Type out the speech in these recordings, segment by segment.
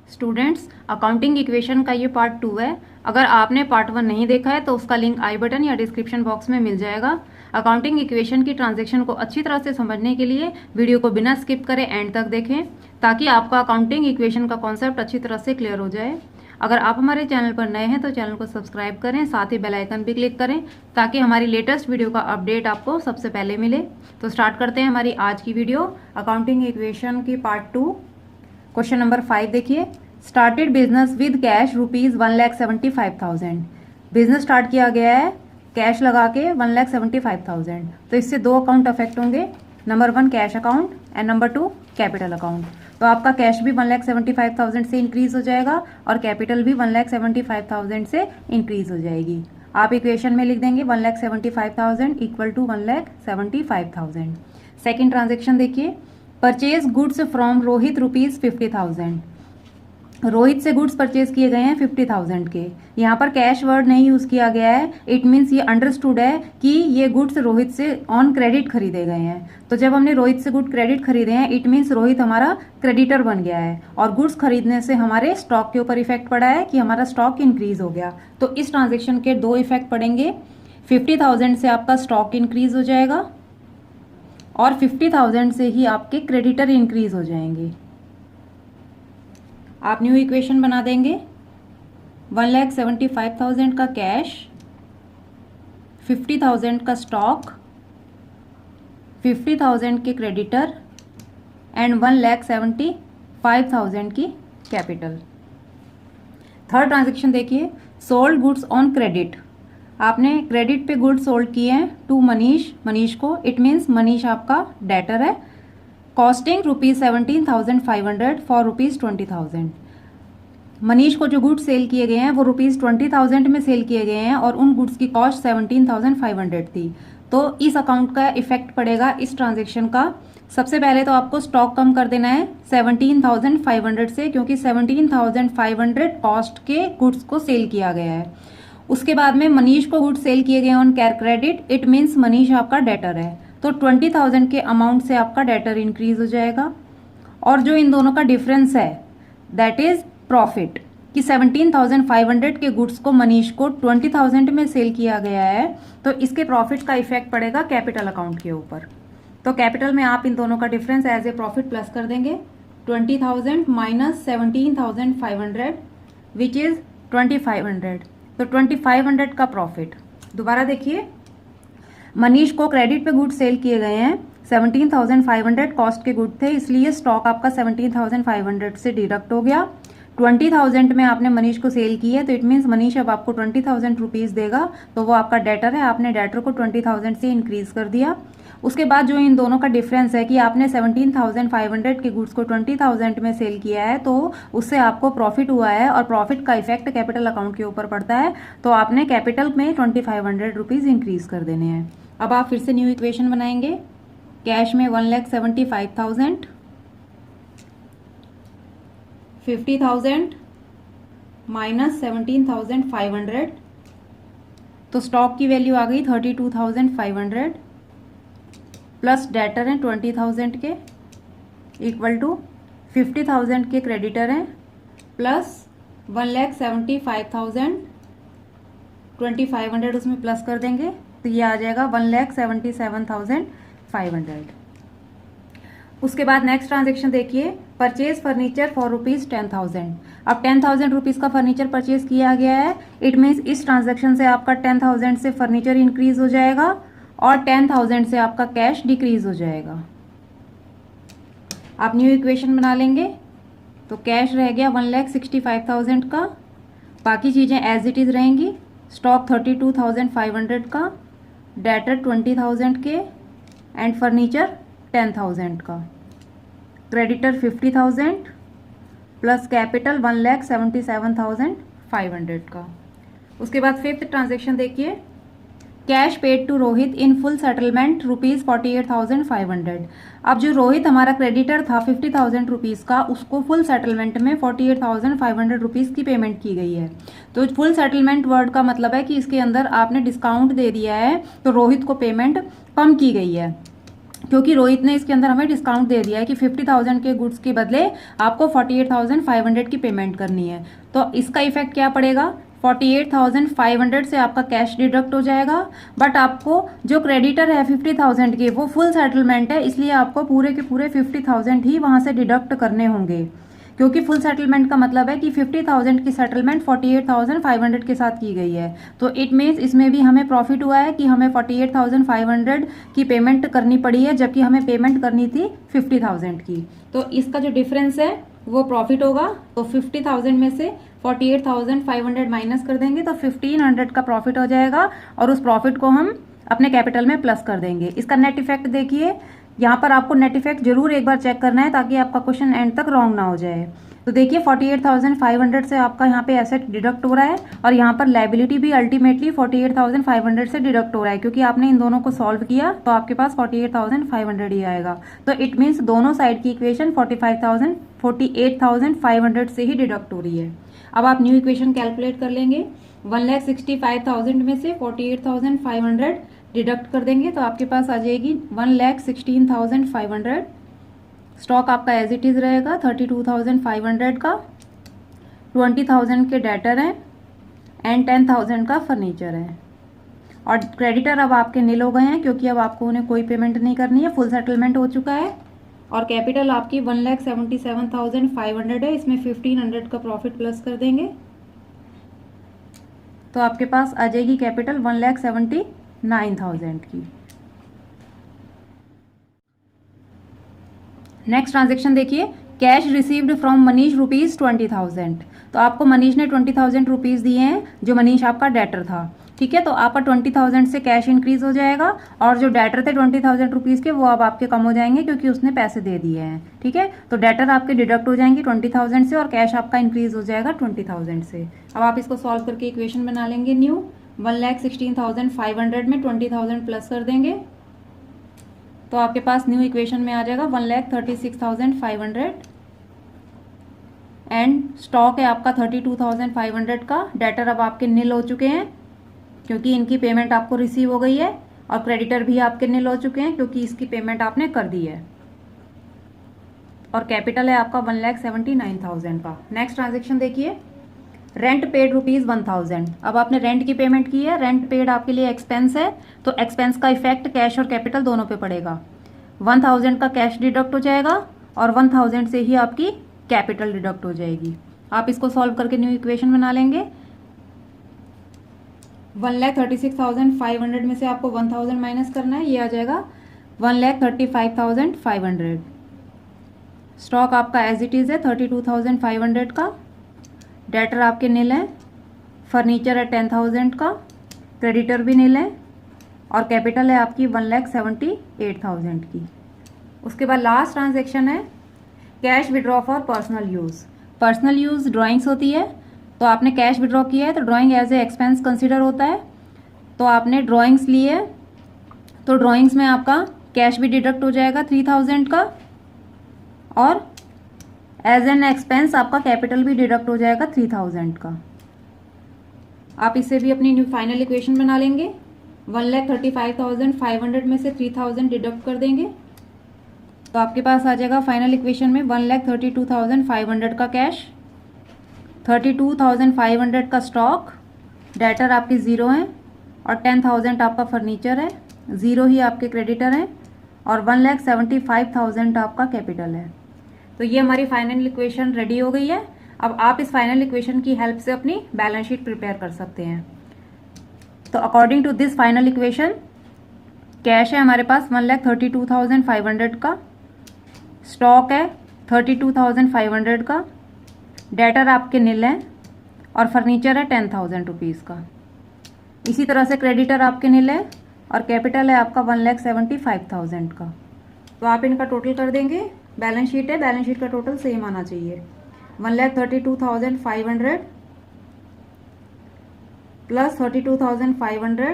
Students, accounting equation का ये part 2 है। अगर आपने पार्ट 1 नहीं देखा है तो उसका लिंक आई बटन या डिस्क्रिप्शन बॉक्स में मिल जाएगा। अकाउंटिंग इक्वेशन की ट्रांजैक्शन को अच्छी तरह से समझने के लिए वीडियो को बिना स्किप करे एंड तक देखें, ताकि आपका अकाउंटिंग इक्वेशन का कॉन्सेप्ट अच्छी तरह से क्लियर हो जाए। अगर आप हमारे चैनल पर नए हैं तो चैनल को सब्सक्राइब करें, साथ ही बेल आइकन भी क्लिक करें ताकि हमारी लेटेस्ट वीडियो का अपडेट आपको सबसे पहले मिले। तो स्टार्ट करते हैं हमारी आज की वीडियो, अकाउंटिंग इक्वेशन की पार्ट 2। क्वेश्चन नंबर 5 देखिए, started business with cash rupees 1,75,000। Business start किया गया है कैश लगा के 1,75,000। तो इससे दो अकाउंट अफेक्ट होंगे, number 1 cash account and number 2 capital account. तो आपका कैश भी 1,75,000 से इंक्रीज हो जाएगा और कैपिटल भी 1,75,000 से इंक्रीज हो जाएगी। आप इक्वेशन में लिख देंगे 1,75,000 इक्वल टू 1,75,000। सेकेंड ट्रांजेक्शन देखिए, purchase goods from Rohit rupees 50,000। Rohit से गुड्स परचेज किए गए हैं 50,000 के। यहाँ पर कैश वर्ड नहीं यूज किया गया है, इट मीन्स ये अंडरस्टूड है कि ये गुड्स रोहित से ऑन क्रेडिट खरीदे गए हैं। तो जब हमने रोहित से गुड क्रेडिट खरीदे हैं, इट मीन्स रोहित हमारा क्रेडिटर बन गया है और गुड्स खरीदने से हमारे स्टॉक के ऊपर इफेक्ट पड़ा है कि हमारा स्टॉक इंक्रीज हो गया। तो इस ट्रांजेक्शन के दो इफेक्ट पड़ेंगे, 50,000 से आपका स्टॉक इंक्रीज हो जाएगा और 50,000 से ही आपके क्रेडिटर इंक्रीज हो जाएंगे। आप न्यू इक्वेशन बना देंगे, 1,75,000 का कैश, 50,000 का स्टॉक, 50,000 के क्रेडिटर एंड 1,75,000 की कैपिटल। थर्ड ट्रांजेक्शन देखिए, सोल्ड गुड्स ऑन क्रेडिट। आपने क्रेडिट पे गुड्स सोल्ड किए हैं टू मनीष को, इट मीन्स मनीष आपका डेटर है। Costing rupees 17,500 for rupees 20,000। Manish को जो गुड्स सेल किए गए हैं वो रुपीज 20,000 में सेल किए गए हैं और उन गुड्स की कॉस्ट 17,500 थी। तो इस अकाउंट का इफेक्ट पड़ेगा इस ट्रांजेक्शन का। सबसे पहले तो आपको स्टॉक कम कर देना है 17,500 से, क्योंकि 17,500 कॉस्ट के गुड्स को सेल किया गया है। उसके बाद में मनीष को गुड्स सेल किए गए on credit, it means Manish आपका डेटर है। तो 20,000 के अमाउंट से आपका डेटर इंक्रीज हो जाएगा। और जो इन दोनों का डिफरेंस है दैट इज प्रॉफिट, कि 17,500 के गुड्स को मनीष को 20,000 में सेल किया गया है, तो इसके प्रॉफिट का इफेक्ट पड़ेगा कैपिटल अकाउंट के ऊपर। तो कैपिटल में आप इन दोनों का difference as a profit plus कर देंगे, 20,000 माइनस 17,500 विच इज 2,500। तो 2,500 का प्रॉफिट। दोबारा देखिए, मनीष को क्रेडिट पे गुड सेल किए गए हैं, 17,500 कॉस्ट के गुड थे, इसलिए स्टॉक आपका 17,500 से डिडक्ट हो गया। 20,000 में आपने मनीष को सेल की है, तो इट मीन्स मनीष अब आपको 20,000 रुपीज देगा, तो वो आपका डेटर है, आपने डेटर को 20,000 से इंक्रीज कर दिया। उसके बाद जो इन दोनों का डिफरेंस है कि आपने 17,500 के गुड्स को 20,000 में सेल किया है, तो उससे आपको प्रॉफिट हुआ है और प्रॉफिट का इफेक्ट कैपिटल अकाउंट के ऊपर पड़ता है। तो आपने कैपिटल में 2,500 रुपीज इंक्रीज कर देने हैं। अब आप फिर से न्यू इक्वेशन बनाएंगे, कैश में 1,75,000, 50,000 माइनस 17,500, तो स्टॉक की वैल्यू आ गई 32,500 प्लस डेटर हैं 20,000 के इक्वल टू 50,000 के क्रेडिटर हैं प्लस 1,75,000, 2,500 उसमें प्लस कर देंगे तो ये आ जाएगा 1,77,500। उसके बाद नेक्स्ट ट्रांजेक्शन देखिए, परचेज फर्नीचर फॉर रुपीज 10,000। अब 10,000 रुपीज का फर्नीचर परचेज किया गया है, इट मीन्स इस ट्रांजेक्शन से आपका 10,000 से फर्नीचर इंक्रीज हो जाएगा और 10,000 से आपका कैश डिक्रीज हो जाएगा। आप न्यू इक्वेशन बना लेंगे, तो कैश रह गया 1,65,000 का, बाकी चीजें एज इट इज रहेंगी। स्टॉक 32,500 का, डेटर 20,000 के एंड फर्नीचर 10,000 का, क्रेडिटर 50,000 प्लस कैपिटल 1,77,500 का। उसके बाद फिफ्थ ट्रांजेक्शन देखिए, cash paid to Rohit in full settlement rupees 48,500। अब जो रोहित हमारा क्रेडिटर था 50,000 रुपीज का, उसको फुल सेटलमेंट में 48,500 रुपीज की पेमेंट की गई है। तो फुल सेटलमेंट वर्ड का मतलब है कि इसके अंदर आपने डिस्काउंट दे दिया है, तो रोहित को पेमेंट कम की गई है। क्योंकि रोहित ने इसके अंदर हमें डिस्काउंट दे दिया है कि 50,000 के गुड्स के बदले आपको 48,500 की पेमेंट करनी है। तो इसका इफेक्ट क्या पड़ेगा, 48,500 से आपका कैश डिडक्ट हो जाएगा, बट आपको जो क्रेडिटर है 50,000 के वो फुल सेटलमेंट है, इसलिए आपको पूरे के पूरे 50,000 ही वहां से डिडक्ट करने होंगे, क्योंकि फुल सेटलमेंट का मतलब है कि 50,000 की सेटलमेंट 48,500 के साथ की गई है। तो इट मीन्स इसमें भी हमें प्रॉफिट हुआ है कि हमें 48,500 की पेमेंट करनी पड़ी है, जबकि हमें पेमेंट करनी थी 50,000 की। तो इसका जो डिफरेंस है वो प्रॉफिट होगा। तो 50,000 में से 48,500 माइनस कर देंगे तो 1,500 का प्रॉफिट हो जाएगा, और उस प्रॉफिट को हम अपने कैपिटल में प्लस कर देंगे। इसका नेट इफेक्ट देखिए, यहाँ पर आपको नेट इफेक्ट जरूर एक बार चेक करना है ताकि आपका क्वेश्चन एंड तक रॉन्ग ना हो जाए। तो देखिए 48,500 से आपका यहाँ पे एसेट डिडक्ट हो रहा है, और यहाँ पर लाइबिलिटी भी अल्टीमेटली 48,500 से डिडक्ट हो रहा है, क्योंकि आपने इन दोनों को सॉल्व किया तो आपके पास 48,500 ही आएगा। तो इट मीन्स दोनों साइड की इक्वेशन 48,500 से ही डिडक्ट हो रही है। अब आप न्यू इक्वेशन कैलकुलेट कर लेंगे। 1,65,000 में से 48,500 डिडक्ट कर देंगे तो आपके पास आ जाएगी 1,16,500। स्टॉक आपका एज इट इज रहेगा 32,500 का, 20,000 के डेटर हैं एंड 10,000 का फर्नीचर है। और क्रेडिटर अब आपके नील हो गए हैं, क्योंकि अब आपको उन्हें कोई पेमेंट नहीं करनी है, फुल सेटलमेंट हो चुका है। और कैपिटल आपकी 1,77,500 है, इसमें 1,500 का प्रॉफिट प्लस कर देंगे तो आपके पास आ जाएगी कैपिटल 1,79,000 की। नेक्स्ट ट्रांजेक्शन देखिए, cash received from Manish rupees 20,000। तो आपको मनीष ने 20,000 रुपीज दिए हैं, जो मनीष आपका डेटर था, ठीक है। तो आपका 20,000 से कैश इंक्रीज हो जाएगा, और जो डेटर थे 20,000 रुपीज के वो अब आपके कम हो जाएंगे क्योंकि उसने पैसे दे दिए हैं, ठीक है। तो डेटर आपके डिडक्ट हो जाएंगे 20,000 से, और कैश आपका इंक्रीज हो जाएगा 20,000 से। अब आप इसको सॉल्व करके इक्वेशन बना लेंगे न्यू। 1,16,500 में 20,000 प्लस कर देंगे तो आपके पास न्यू इक्वेशन में आ जाएगा 1,36,500। एंड स्टॉक है आपका 32,500 का। डेटर अब आपके नील हो चुके हैं क्योंकि इनकी पेमेंट आपको रिसीव हो गई है, और क्रेडिटर भी आपके नील हो चुके हैं क्योंकि इसकी पेमेंट आपने कर दी है। और कैपिटल है आपका 1,79,000 का। नेक्स्ट ट्रांजेक्शन देखिए, रेंट पेड रुपीज 1,000। अब आपने रेंट की पेमेंट की है, रेंट पेड आपके लिए एक्सपेंस है, तो एक्सपेंस का इफेक्ट कैश और कैपिटल दोनों पे पड़ेगा। 1,000 का कैश डिडक्ट हो जाएगा और 1,000 से ही आपकी कैपिटल डिडक्ट हो जाएगी। आप इसको सॉल्व करके न्यू इक्वेशन बना लेंगे। 1,36,500 में से आपको 1,000 माइनस करना है, ये आ जाएगा 1,35,500। स्टॉक आपका एज इट इज है 32,500 का। डेटर आपके नील है, फर्नीचर है 10,000 का, क्रेडिटर भी नील है, और कैपिटल है आपकी 1,78,000 की। उसके बाद लास्ट ट्रांजेक्शन है cash withdraw for personal use. Personal use drawings होती है, तो आपने कैश विड्रॉ किया है तो drawing as a expense consider होता है। तो आपने ड्राइंग्स लिए तो ड्राइंग्स में आपका कैश भी डिडक्ट हो जाएगा 3,000 का, और एज एन एक्सपेंस आपका कैपिटल भी डिडक्ट हो जाएगा 3,000 का। आप इसे भी अपनी न्यू फाइनल इक्वेशन बना लेंगे। 1,35,500 में से 3,000 डिडक्ट कर देंगे तो आपके पास आ जाएगा फाइनल इक्वेशन में 1,32,500 का कैश, 32,500 का स्टॉक, डेटर आपके ज़ीरो हैं, और 10,000 आपका फर्नीचर है, ज़ीरो ही आपके क्रेडिटर हैं, और 1,75,000 आपका कैपिटल है। तो ये हमारी फाइनल इक्वेशन रेडी हो गई है। अब आप इस फाइनल इक्वेशन की हेल्प से अपनी बैलेंस शीट प्रिपेयर कर सकते हैं। तो according to this final equation, cash है हमारे पास 1,32,500 का, स्टॉक है 32,500 का, डेटर आपके नील है, और फर्नीचर है 10,000 रुपीज़ का। इसी तरह से क्रेडिटर आपके नील है, और कैपिटल है आपका 1,75,000 का। तो आप इनका टोटल कर देंगे। बैलेंस शीट है, बैलेंस शीट का टोटल सेम आना चाहिए। 1,32,500 प्लस 32,500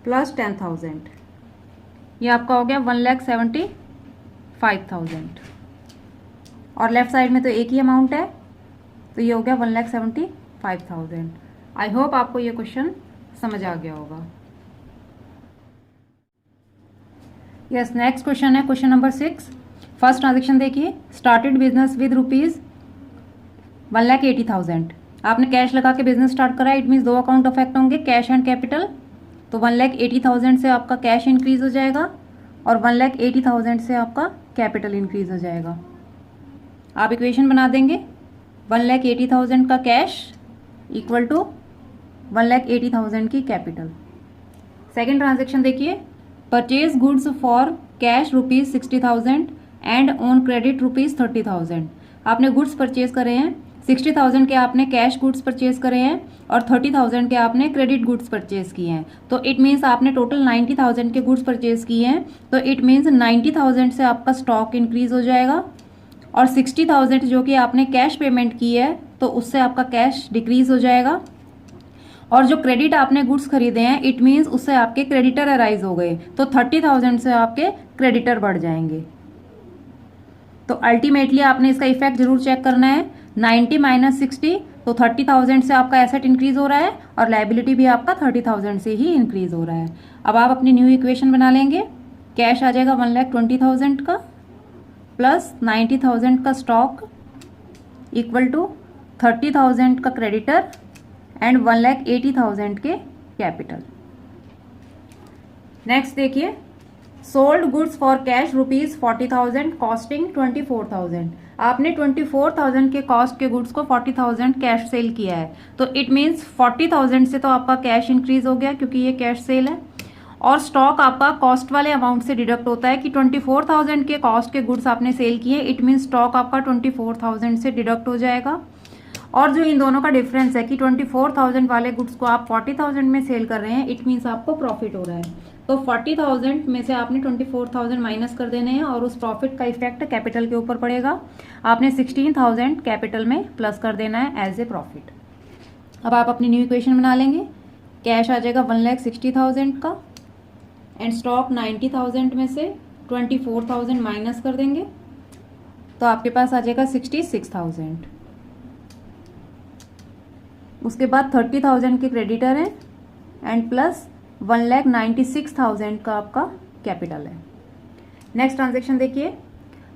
प्लस 10,000, ये आपका हो गया 1,75,000। और लेफ्ट साइड में तो एक ही अमाउंट है, तो ये हो गया 1,75,000। आई होप आपको ये क्वेश्चन समझ आ गया होगा। यस, नेक्स्ट क्वेश्चन है क्वेश्चन नंबर 6। फर्स्ट ट्रांजेक्शन देखिए, स्टार्टेड बिजनेस विद रुपीज़ 1,80,000। आपने कैश लगा के बिजनेस स्टार्ट करा है, इट मीन्स दो अकाउंट अफेक्ट होंगे, कैश एंड कैपिटल। तो 1,80,000 से आपका कैश इंक्रीज हो जाएगा और 1,80,000 से आपका कैपिटल इंक्रीज हो जाएगा। आप इक्वेशन बना देंगे, 1,80,000 का कैश इक्वल टू 1,80,000 की कैपिटल। सेकेंड ट्रांजेक्शन देखिए, purchase goods for cash rupees 60,000 and on credit rupees 30,000। आपने गुड्स परचेज करे हैं, 60,000 के आपने कैश गुड्स परचेज करे हैं और 30,000 के आपने क्रेडिट गुड्स परचेज किए हैं। तो इट मीन्स आपने टोटल 90,000 के गुड्स परचेज किए हैं। तो इट मीन्स 90,000 से आपका स्टॉक इंक्रीज हो जाएगा और 60,000 जो कि आपने कैश पेमेंट की है तो उससे आपका कैश डिक्रीज हो जाएगा। और जो क्रेडिट आपने गुड्स खरीदे हैं, इट मीन्स उससे आपके क्रेडिटर अराइज हो गए, तो 30,000 से आपके क्रेडिटर बढ़ जाएंगे। तो अल्टीमेटली आपने इसका इफेक्ट जरूर चेक करना है। 90 माइनस 60, तो 30,000 से आपका एसेट इंक्रीज हो रहा है और लायबिलिटी भी आपका 30,000 से ही इंक्रीज हो रहा है। अब आप अपनी न्यू इक्वेशन बना लेंगे, कैश आ जाएगा 1,20,000 का प्लस 90,000 का स्टॉक इक्वल टू 30,000 का क्रेडिटर एंड 1,80,000 के कैपिटल। नेक्स्ट देखिए, sold goods for cash rupees 40,000 costing 24,000। आपने 24,000 के कॉस्ट के गुड्स को 40,000 कैश सेल किया है, तो इट मीन्स 40,000 से तो आपका कैश इंक्रीज हो गया क्योंकि ये कैश सेल है। और स्टॉक आपका कॉस्ट वाले अमाउंट से डिडक्ट होता है कि 24,000 के कॉस्ट के गुड्स आपने सेल किए, इट मीन्स स्टॉक आपका 24,000 से डिडक्ट हो जाएगा। और जो इन दोनों का डिफरेंस है कि 24,000 वाले गुड्स को आप 40,000 में सेल कर रहे हैं, इट मीन्स आपको प्रॉफिट हो रहा है। तो 40,000 में से आपने 24,000 माइनस कर देने हैं और उस प्रॉफिट का इफेक्ट कैपिटल के ऊपर पड़ेगा। आपने 16,000 कैपिटल में प्लस कर देना है एज ए प्रॉफिट। अब आप अपनी न्यू इक्वेशन बना लेंगे, कैश आ जाएगा 1,60,000 का एंड स्टॉक 90,000 में से 24,000 माइनस कर देंगे तो आपके पास आ जाएगा 66,000। उसके बाद 30,000 के क्रेडिटर हैं एंड प्लस 1,96,000 का आपका कैपिटल है। नेक्स्ट ट्रांजेक्शन देखिए,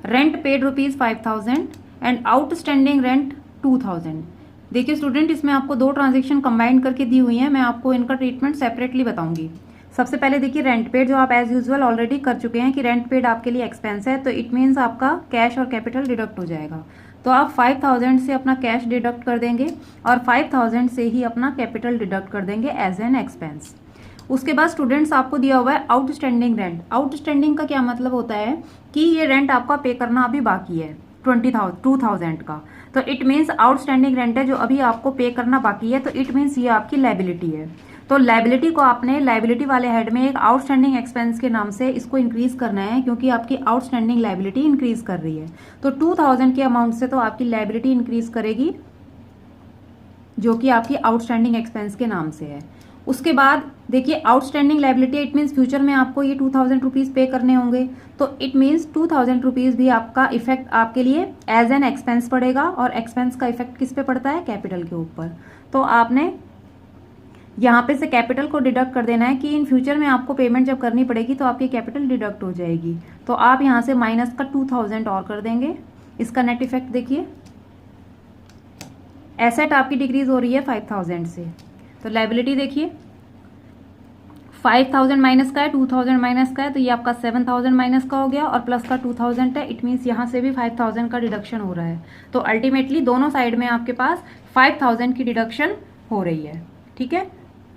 rent paid rupees 5,000 and outstanding rent 2,000। देखिए स्टूडेंट, इसमें आपको दो ट्रांजेक्शन कंबाइन करके दी हुई हैं, मैं आपको इनका ट्रीटमेंट सेपरेटली बताऊंगी। सबसे पहले देखिए रेंट पेड, जो आप एज यूजुअल ऑलरेडी कर चुके हैं कि रेंट पेड आपके लिए एक्सपेंस है, तो इट मीन्स आपका कैश और कैपिटल डिडक्ट हो जाएगा। तो आप 5,000 से अपना कैश डिडक्ट कर देंगे और 5,000 से ही अपना कैपिटल डिडक्ट कर देंगे एज एन एक्सपेंस। उसके बाद स्टूडेंट्स आपको दिया हुआ है आउटस्टैंडिंग रेंट। आउटस्टैंडिंग का क्या मतलब होता है कि ये रेंट आपका पे करना अभी बाकी है 2,000 का, तो इट मीन्स आउटस्टैंडिंग रेंट है जो अभी आपको पे करना बाकी है, तो इट मीन्स ये आपकी लायबिलिटी है। तो लायबिलिटी को आपने लायबिलिटी वाले हेड में एक आउटस्टैंडिंग एक्सपेंस के नाम से इसको इंक्रीज करना है क्योंकि आपकी आउटस्टैंडिंग लायबिलिटी इंक्रीज कर रही है। तो 2,000 के अमाउंट से तो आपकी लायबिलिटी इंक्रीज करेगी जो कि आपकी आउटस्टैंडिंग एक्सपेंस के नाम से है। उसके बाद देखिए outstanding liability, it means future में आपको ये 2,000 रुपीज़ पे करने होंगे, तो इट मीन्स 2,000 रुपीज़ भी आपका इफेक्ट आपके लिए एज एन एक्सपेंस पड़ेगा और एक्सपेंस का इफेक्ट किस पे पड़ता है, कैपिटल के ऊपर। तो आपने यहाँ पे से कैपिटल को डिडक्ट कर देना है कि इन फ्यूचर में आपको पेमेंट जब करनी पड़ेगी तो आपकी कैपिटल डिडक्ट हो जाएगी। तो आप यहाँ से माइनस का 2,000 और कर देंगे। इसका नेट इफेक्ट देखिए, एसेट आपकी डिक्रीज हो रही है 5,000 से, तो लायबिलिटी देखिए 5,000 माइनस का है, 2,000 माइनस का है, तो ये आपका 7,000 माइनस का हो गया और प्लस का 2,000 है, इट मीन्स यहाँ से भी 5,000 का डिडक्शन हो रहा है। तो अल्टीमेटली दोनों साइड में आपके पास 5,000 की डिडक्शन हो रही है। ठीक है,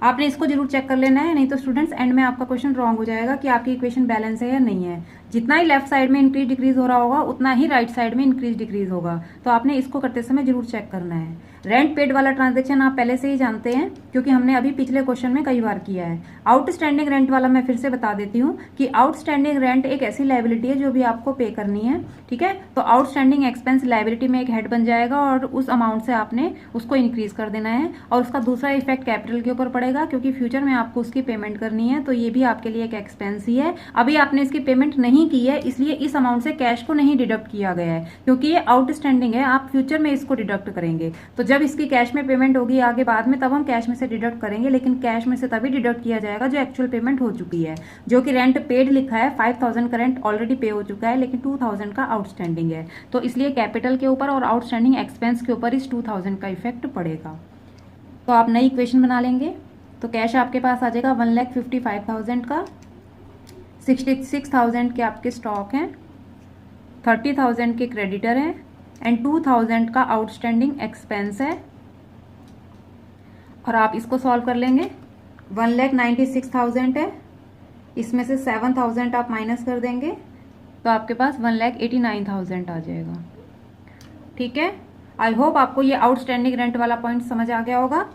आपने इसको जरूर चेक कर लेना है, नहीं तो स्टूडेंट्स एंड में आपका क्वेश्चन रॉन्ग हो जाएगा कि आपकी इक्वेशन बैलेंस है या नहीं है। जितना ही लेफ्ट साइड में इंक्रीज डिक्रीज हो रहा होगा उतना ही राइट साइड में इंक्रीज डिक्रीज होगा, तो आपने इसको करते समय जरूर चेक करना है। रेंट पेड वाला ट्रांजैक्शन आप पहले से ही जानते हैं क्योंकि हमने अभी पिछले क्वेश्चन में कई बार किया है। आउटस्टैंडिंग रेंट वाला मैं फिर से बता देती हूँ कि आउटस्टैंडिंग रेंट एक ऐसी लायबिलिटी है जो भी आपको पे करनी है। ठीक है, तो आउटस्टैंडिंग एक्सपेंस लायबिलिटी में एक हेड बन जाएगा और उस अमाउंट से आपने उसको इंक्रीज कर देना है और उसका दूसरा इफेक्ट कैपिटल के ऊपर पड़ेगा क्योंकि फ्यूचर में आपको उसकी पेमेंट करनी है, तो ये भी आपके लिए एक एक्सपेंस ही है। अभी आपने इसकी पेमेंट नहीं नहीं की है, इसलिए इस अमाउंट से कैश को नहीं डिडक्ट किया गया है, क्योंकि ये आउटस्टैंडिंग है, आप फ्यूचर में इसको डिडक्ट करेंगे। तो जब इसकी कैश में पेमेंट होगी आगे बाद में, तब हम कैश में से डिडक्ट करेंगे, लेकिन कैश में से तभी डिडक्ट किया जाएगा जो एक्चुअल पेमेंट हो चुकी है। जो कि रेंट पेड लिखा है 5000 का रेंट ऑलरेडी पे हो चुका है, लेकिन 2000 का आउटस्टैंडिंग है, तो इसलिए कैपिटल के ऊपर और आउटस्टैंडिंग एक्सपेंस के ऊपर इस 2000 का इफेक्ट पड़ेगा। तो आप नई इक्वेशन बना लेंगे। तो कैश आपके पास आ जाएगा 1,55,000 का, 66,000 के आपके स्टॉक हैं, 30,000 के क्रेडिटर हैं एंड 2,000 का आउटस्टैंडिंग एक्सपेंस है। और आप इसको सॉल्व कर लेंगे। 1,96,000 है, इसमें से 7,000 आप माइनस कर देंगे तो आपके पास 1,89,000 आ जाएगा। ठीक है, आई होप आपको ये आउटस्टैंडिंग रेंट वाला पॉइंट समझ आ गया होगा।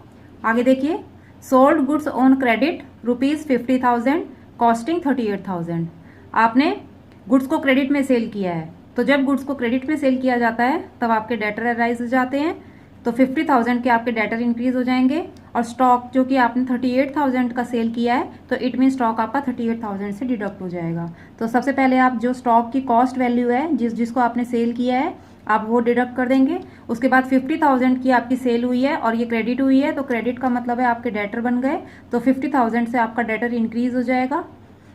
आगे देखिए, sold goods on credit ₹50,000 costing 38,000। आपने गुड्स को क्रेडिट में सेल किया है, तो जब गुड्स को क्रेडिट में सेल किया जाता है तब आपके डेटर अराइज हो जाते हैं, तो 50,000 के आपके डेटर इंक्रीज हो जाएंगे। और स्टॉक जो कि आपने 38,000 का सेल किया है, तो इट मीन स्टॉक आपका 38,000 से डिडक्ट हो जाएगा। तो सबसे पहले आप जो स्टॉक की कॉस्ट वैल्यू है जिसको आपने सेल किया है, आप वो डिडक्ट कर देंगे। उसके बाद 50,000 की आपकी सेल हुई है और ये क्रेडिट हुई है, तो क्रेडिट का मतलब है आपके डेटर बन गए, तो 50,000 से आपका डेटर इंक्रीज हो जाएगा।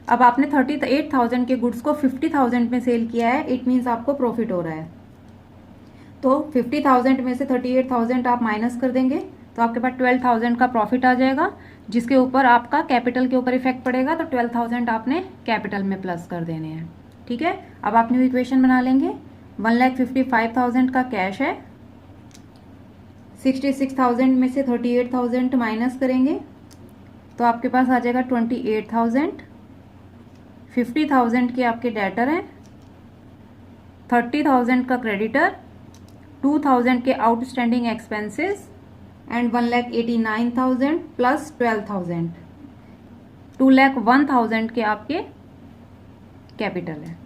अब आपने 38,000 के गुड्स को 50,000 में सेल किया है, इट मीन्स आपको प्रॉफिट हो रहा है। तो 50,000 में से 38,000 आप माइनस कर देंगे तो आपके पास 12,000 का प्रॉफिट आ जाएगा, जिसके ऊपर आपका कैपिटल के ऊपर इफेक्ट पड़ेगा, तो 12,000 आपने कैपिटल में प्लस कर देने हैं। ठीक है, अब आप न्यू इक्वेशन बना लेंगे। 1,55,000 का कैश है, 66,000 में से 38,000 माइनस करेंगे तो आपके पास आ जाएगा 28,000। 50,000 के आपके डेटर हैं, 30,000 का क्रेडिटर, 2,000 के आउटस्टैंडिंग एक्सपेंसेस एंड 1,89,000 प्लस 12,000, 2,01,000 के आपके कैपिटल है।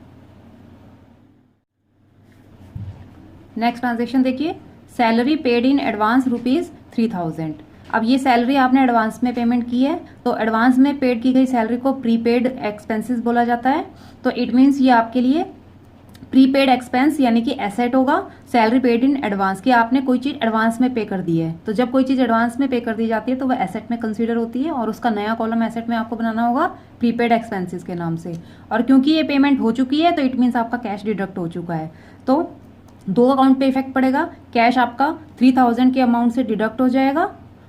नेक्स्ट ट्रांजेक्शन देखिए, सैलरी पेड इन एडवांस ₹3,000। अब ये सैलरी आपने एडवांस में पेमेंट की है, तो एडवांस में पेड की गई सैलरी को प्रीपेड एक्सपेंसेस बोला जाता है। तो इट मीन्स ये आपके लिए प्रीपेड एक्सपेंस यानी कि एसेट होगा। सैलरी पेड इन एडवांस की आपने कोई चीज एडवांस में पे कर दी है, तो जब कोई चीज एडवांस में पे कर दी जाती है तो वह एसेट में कंसीडर होती है, और उसका नया कॉलम एसेट में आपको बनाना होगा प्रीपेड एक्सपेंसेस के नाम से। और क्योंकि ये पेमेंट हो चुकी है तो इट मीन्स आपका कैश डिडक्ट हो चुका है, तो दो अकाउंट पे इफेक्ट पड़ेगा। कैश आपका 3,000 के अमाउंट से डिडक्ट हो जाएगा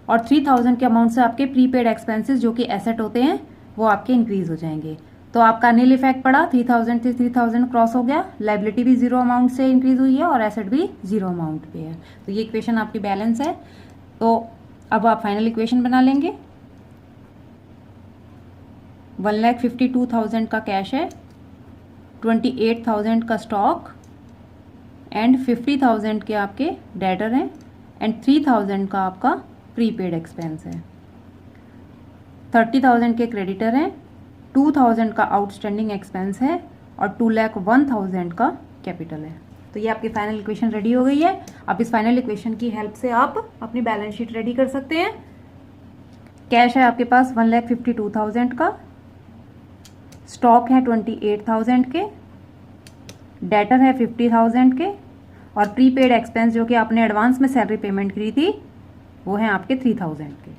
और 3,000 के अमाउंट से आपके प्रीपेड एक्सपेंसेस जो कि एसेट होते हैं वो आपके इंक्रीज हो जाएंगे। तो आपका नील इफेक्ट पड़ा, 3,000 से 3,000 क्रॉस हो गया, लाइबिलिटी भी 0 अमाउंट से इंक्रीज हुई है और एसेट भी 0 अमाउंट पे है। तो ये इक्वेशन आपकी बैलेंस है। तो अब आप फाइनल इक्वेशन बना लेंगे। 1,52,000 का कैश है, 28,000 का स्टॉक एंड 50,000 के आपके डेटर हैं एंड 3,000 का आपका प्रीपेड एक्सपेंस है, 30,000 के क्रेडिटर हैं, 2,000 का आउटस्टैंडिंग एक्सपेंस है और 2,01,000 का कैपिटल है। तो ये आपकी फाइनल इक्वेशन रेडी हो गई है। अब इस फाइनल इक्वेशन की हेल्प से आप अपनी बैलेंस शीट रेडी कर सकते हैं। कैश है आपके पास 1,52,000 का, स्टॉक है 28,000 के, डेटर है 50,000 के और प्रीपेड एक्सपेंस जो कि आपने एडवांस में सैलरी पेमेंट की थी वो है आपके 3,000 के।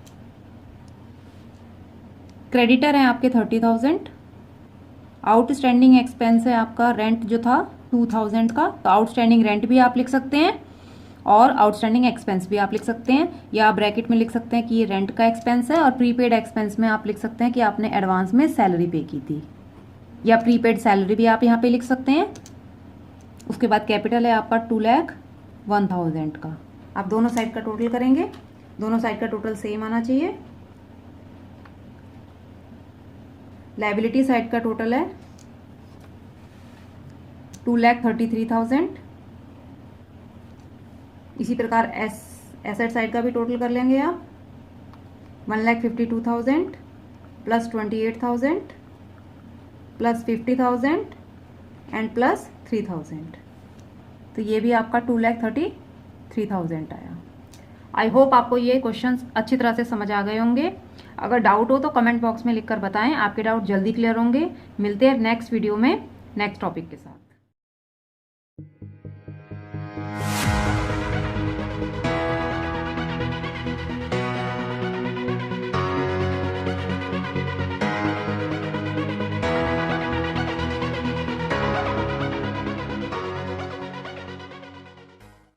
क्रेडिटर है आपके 30,000, आउटस्टैंडिंग एक्सपेंस है आपका रेंट जो था 2,000 का, तो आउटस्टैंडिंग रेंट भी आप लिख सकते हैं और आउटस्टैंडिंग एक्सपेंस भी आप लिख सकते हैं, या आप ब्रैकेट में लिख सकते हैं कि ये रेंट का एक्सपेंस है, और प्रीपेड एक्सपेंस में आप लिख सकते हैं कि आपने एडवांस में सैलरी पे की थी, या प्रीपेड सैलरी भी आप यहाँ पे लिख सकते हैं। उसके बाद कैपिटल है आपका 2,01,000 का। आप दोनों साइड का टोटल करेंगे, दोनों साइड का टोटल सेम आना चाहिए। लायबिलिटी साइड का टोटल है 2,33,000। इसी प्रकार एसेट साइड का भी टोटल कर लेंगे आप, 1,52,000 प्लस 28,000 प्लस 50,000 एंड प्लस 3,000। तो ये भी आपका 2,33,000 आया। आई होप आपको ये क्वेश्चंस अच्छी तरह से समझ आ गए होंगे। अगर डाउट हो तो कमेंट बॉक्स में लिखकर बताएं, आपके डाउट जल्दी क्लियर होंगे। मिलते हैं नेक्स्ट वीडियो में। नेक्स्ट टॉपिक के साथ।